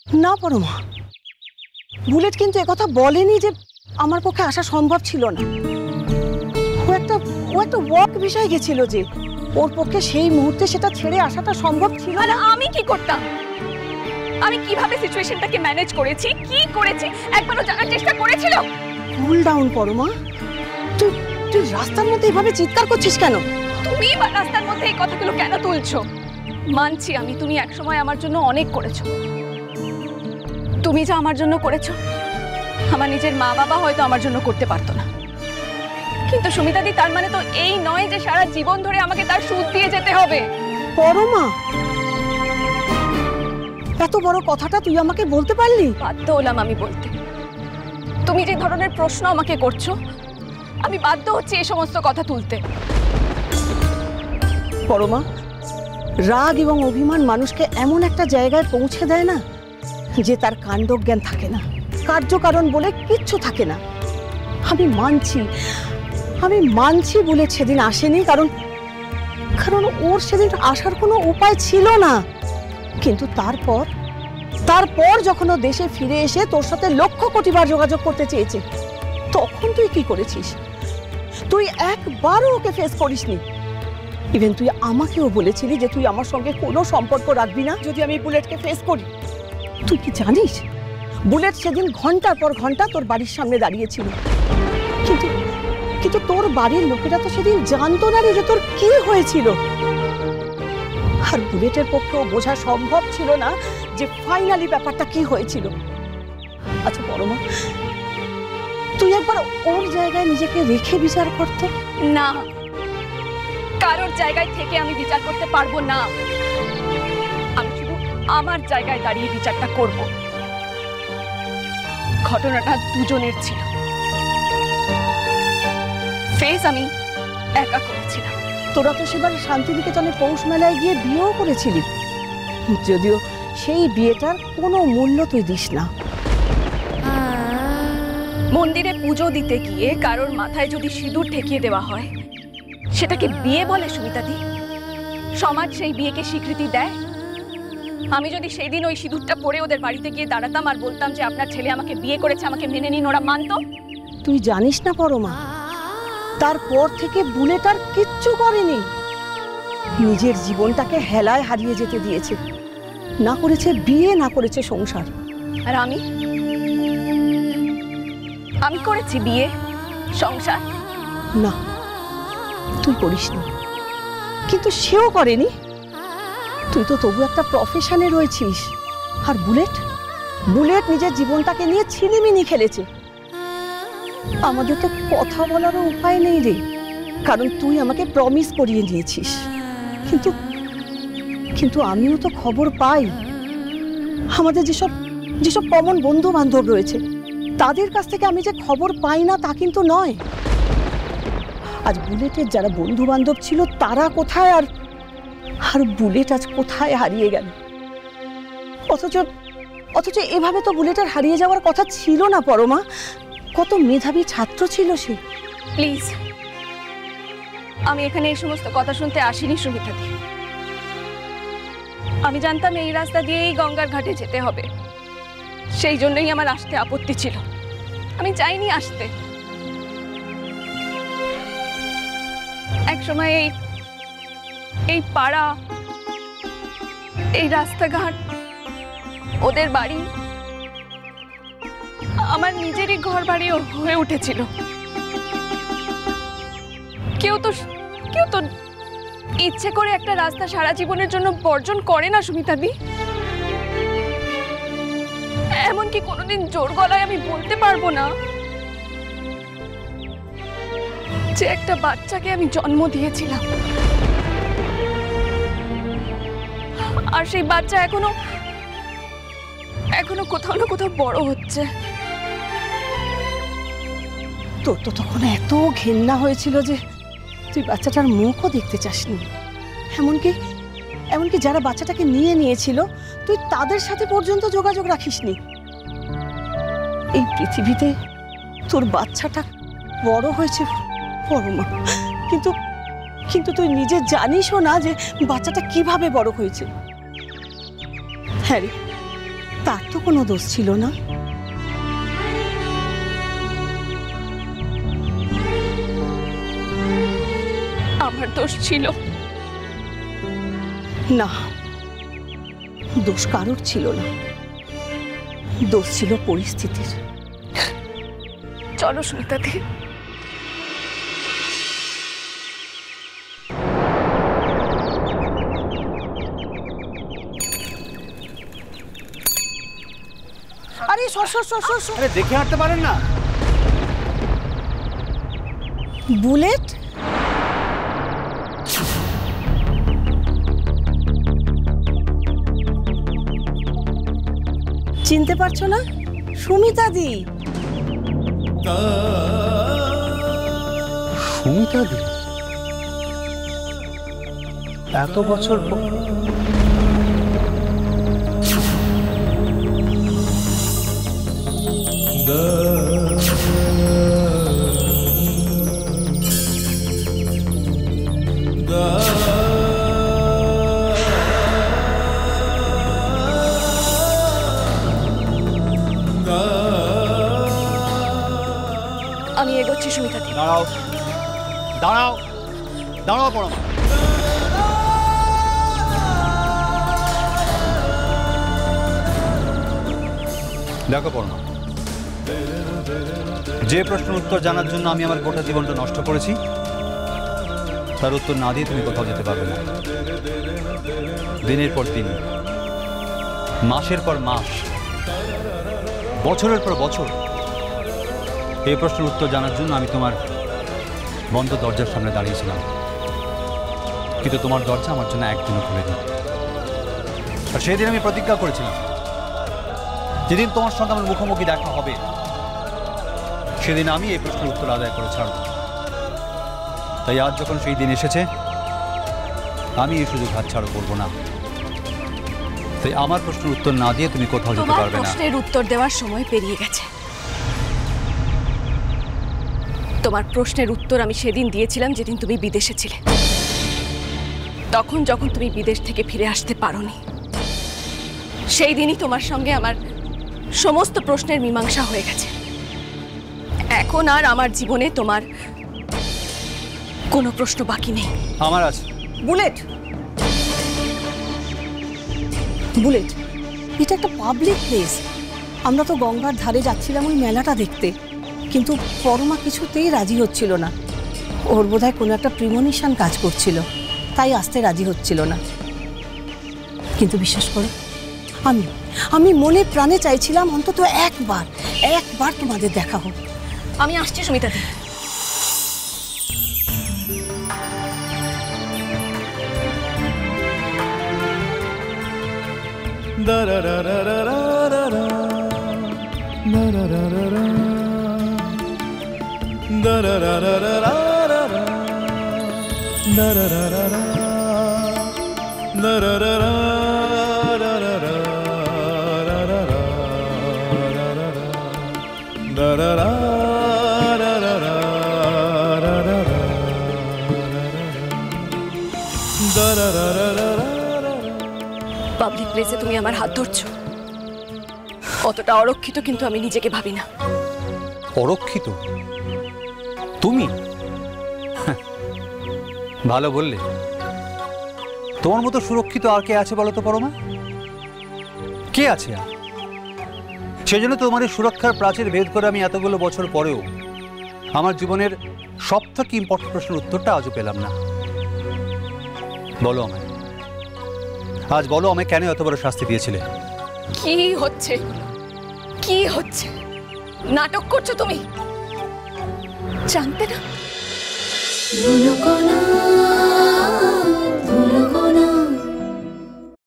না পরমা, বুলেট কিন্তু একথা বলেনি যে আমার পক্ষে আসা সম্ভব ছিল না। ও একটা ওয়ার্ক বিষয় গেছিল যে ওর পক্ষে সেই মুহূর্তে সেটা ছেড়ে আসাটা সম্ভব ছিল না। আমি কি করতাম? আমি কিভাবে সিচুয়েশনটাকে ম্যানেজ করেছি, কি করেছি একবারও জানার চেষ্টা করেছিল? কুল ডাউন পরমা, তুই রাস্তার মধ্যে এভাবে চিৎকার করছিস কেন? তুমি রাস্তার মধ্যে এই কথাগুলো কেন তুলছো? মানছি আমি, তুমি একসময় আমার জন্য অনেক করেছো। তুমি যা আমার জন্য করেছো আমার নিজের মা বাবা হয়তো আমার জন্য করতে পারতো না। কিন্তু সুমিতাদি, তার মানে তো এই নয় যে সারা জীবন ধরে আমাকে তার সুদ দিয়ে যেতে হবে। পরমা, এত বড় কথাটা তুই আমাকে বলতে পারলি? বাধ্য হলাম আমি বলতে। তুমি যে ধরনের প্রশ্ন আমাকে করছো, আমি বাধ্য হচ্ছি এই সমস্ত কথা তুলতে। পরমা, রাগ এবং অভিমান মানুষকে এমন একটা জায়গায় পৌঁছে দেয় না যে তার কাণ্ডজ্ঞান থাকে না, কার্যকারণ বলে কিচ্ছু থাকে না। আমি মানছি বলে সেদিন আসেনি, কারণ ওর সেদিন আসার কোনো উপায় ছিল না। কিন্তু তারপর যখন ও দেশে ফিরে এসে তোর সাথে লক্ষ কোটি বার যোগাযোগ করতে চেয়েছে, তখন তুই কি করেছিস? তুই একবারও ওকে ফেস করিসনি। ইভেন তুই আমাকেও বলেছিলি যে তুই আমার সঙ্গে কোনো সম্পর্ক রাখবি না যদি আমি বুলেটকে ফেস করি। তুই কি জানিস, বুলেট সেদিন ঘন্টার পর ঘন্টা তোর বাড়ির সামনে দাঁড়িয়েছিল, কিন্তু তোর বাড়ির লোকেরা তো সেদিন জানতো না রে যে তোর কি হয়েছিল। আর বুলেটের পক্ষেও বোঝা সম্ভব ছিল না যে ফাইনালি ব্যাপারটা কি হয়েছিল। আচ্ছা পরমা, তুই একবার ওর জায়গায় নিজেকে রেখে বিচার করতে। না, কারোর জায়গায় থেকে আমি বিচার করতে পারবো না। আমি শুধু আমার জায়গায় দাঁড়িয়ে বিচারটা করব। ঘটনাটা দুজনের ছিল, ফেস আমি একা করেছিলাম। তোরা তো সেবার শান্তিনিকেতনে পৌষ মেলায় গিয়ে বিয়েও করেছিলি, যদিও সেই বিয়েটার কোনো মূল্য তুই দিস না। মন্দিরে পুজো দিতে গিয়ে কারোর মাথায় যদি সিঁদুর ঠেকিয়ে দেওয়া হয়, সেটাকে বিয়ে বলে সুমিতাদি? সমাজ সেই বিয়েকে স্বীকৃতি দেয়? আমি যদি সেই দিন ওই সিঁদুরটা পরে ওদের বাড়িতে গিয়ে দাঁড়াতাম আর বলতাম যে আপনার ছেলে আমাকে বিয়ে করেছে, আমাকে মেনে নিন, ওরা মানতো? তুই জানিস না পরমা, তারপর থেকে বুলেট আর কিচ্ছু করেনি। নিজের জীবনটাকে হেলায় হারিয়ে যেতে দিয়েছে, না করেছে বিয়ে, না করেছে সংসার। আর আমি করেছি বিয়ে, সংসার? না, তুই করিসনি, কিন্তু সেও করেনি। তুই তো তবু একটা প্রফেশনে রয়েছিস। আর বুলেট নিজের জীবনটাকে নিয়ে ছিনিমিনি খেলেছে। আমাদের তো কথা বলারও উপায় নেই রে, কারণ তুই আমাকে প্রমিস করিয়ে নিয়েছিস। কিন্তু আমিও তো খবর পাই, আমাদের যেসব কমন বন্ধু বান্ধব রয়েছে তাদের কাছ থেকে আমি যে খবর পাই না তা কিন্তু নয়। আজ বুলেটের যারা বন্ধু বান্ধব ছিল তারা কোথায়, আর বুলেট আজ কোথায় হারিয়ে গেল। অথচ এভাবে তো বুলেটের হারিয়ে যাওয়ার কথা ছিল না পরমা। কত মেধাবী ছাত্র ছিল সে। প্লিজ, আমি এখানে এই সমস্ত কথা শুনতে আসিনি সুমিতাদি। আমি জানতাম এই রাস্তা দিয়েই গঙ্গার ঘাটে যেতে হবে, সেই জন্যই আমার আসতে আপত্তি ছিল। আমি চাইনি আসতে। এক সময় এই পাড়া, এই রাস্তাঘাট, ওদের বাড়ি আমার নিজেরই ঘর বাড়ি হয়ে উঠেছিল। কেউ তো ইচ্ছে করে একটা রাস্তা সারা জীবনের জন্য বর্জন করে না সুমিতাদি। এমনকি কোনোদিন জোর গলায় আমি বলতে পারবো না যে একটা বাচ্চাকে আমি জন্ম দিয়েছিলাম, আর সেই বাচ্চা এখনো কোথাও না কোথাও বড় হচ্ছে। তোর তো তখন এত ঘেন্না হয়েছিল যে তুই বাচ্চাটার মুখও দেখতে চাসনি। এমনকি যারা বাচ্চাটাকে নিয়েছিল তুই তাদের সাথে পর্যন্ত যোগাযোগ রাখিসনি। এই পৃথিবীতে তোর বাচ্চাটা বড় হয়েছে পরমা, কিন্তু তুই নিজে জানিসও না যে বাচ্চাটা কিভাবে বড় হয়েছে। হ্যাঁ রে, তার তো কোনো দোষ ছিল না। আমার দোষ ছিল। না, দোষ কারোর ছিল না, দোষ ছিল পরিস্থিতির। চলো সুমিতাদি। আরে সর সর সর সর সর। আরে দেখে হাঁটতে পারেন না? বুলেট? চিনতে পারছো না? সুমিতা দি। সুমিতা দি? এত বছর আমি এগোচ্ছি সুমিতাদি। দাঁড়াও দাঁড়াও দাঁড়াও পরমা। দেখো পরমা, যে প্রশ্নের উত্তর জানার জন্য আমি আমার গোটা জীবনটা নষ্ট করেছি তার উত্তর না দিয়ে তুমি কোথাও যেতে পারবে না। দিনের পর দিন, মাসের পর মাস, বছরের পর বছর এই প্রশ্নের উত্তর জানার জন্য আমি তোমার বন্ধ দরজার সামনে দাঁড়িয়েছিলাম, কিন্তু তোমার দরজা আমার জন্য একদিনও খুলেনি। আর সেই দিন আমি প্রতিজ্ঞা করেছিলাম, যেদিন তোমার সঙ্গে আমার মুখোমুখি দেখা হবে সেদিন আমি এই প্রশ্নের উত্তর আদায় করে ছাড়ব। তাই আজ যখন সেই দিন এসেছে, আমি এই সুযোগ হাতছাড়া করবো না। তাই আমার প্রশ্নের উত্তর না দিয়ে তুমি কোথাও যেতে তোমার পারবে না। প্রশ্নের উত্তর দেওয়ার সময় পেরিয়ে গেছে। তোমার প্রশ্নের উত্তর আমি সেদিন দিয়েছিলাম যেদিন তুমি বিদেশে ছিলে। তখন যখন তুমি বিদেশ থেকে ফিরে আসতে পারোনি, সেই দিনই তোমার সঙ্গে আমার সমস্ত প্রশ্নের মীমাংসা হয়ে গেছে। এখন আর আমার জীবনে তোমার কোনো প্রশ্ন বাকি নেই। আমার আছে। বুলেট, বুলেট, এটা একটা পাবলিক প্লেস। আমরা তো গঙ্গার ধারে যাচ্ছিলাম ওই মেলাটা দেখতে, কিন্তু পরমা কিছুতেই রাজি হচ্ছিল না। ওর বোধহয় কোনো একটা প্রিমনিশন কাজ করছিল, তাই আসতে রাজি হচ্ছিল না। কিন্তু বিশ্বাস করো, আমি মনে প্রাণে চাইছিলাম অন্তত একবার তোমাদের দেখা হোক। আমি আসছি সুমিতাদি। পাবলিক প্লেসে তুমি আমার হাত ধরছো, অতটা অরক্ষিত কিন্তু আমি নিজেকে ভাবি না। অরক্ষিত? তুমি? ভালো বললে। তোমার মতো সুরক্ষিত আর কে আছে বলো তো পরমা? কে আছে আর? সেজন্য তোমার এই সুরক্ষার প্রাচীর ভেদ করে আমি এতগুলো বছর পরেও আমার জীবনের সবথেকে ইম্পর্টেন্ট প্রশ্নের উত্তরটা আজও পেলাম না। বলো আমায়, আজ বলো আমায় কেন এত বড় শাস্তি দিয়েছিলে? কি হচ্ছে? কি হচ্ছে? নাটক করছো তুমি? জানতে না?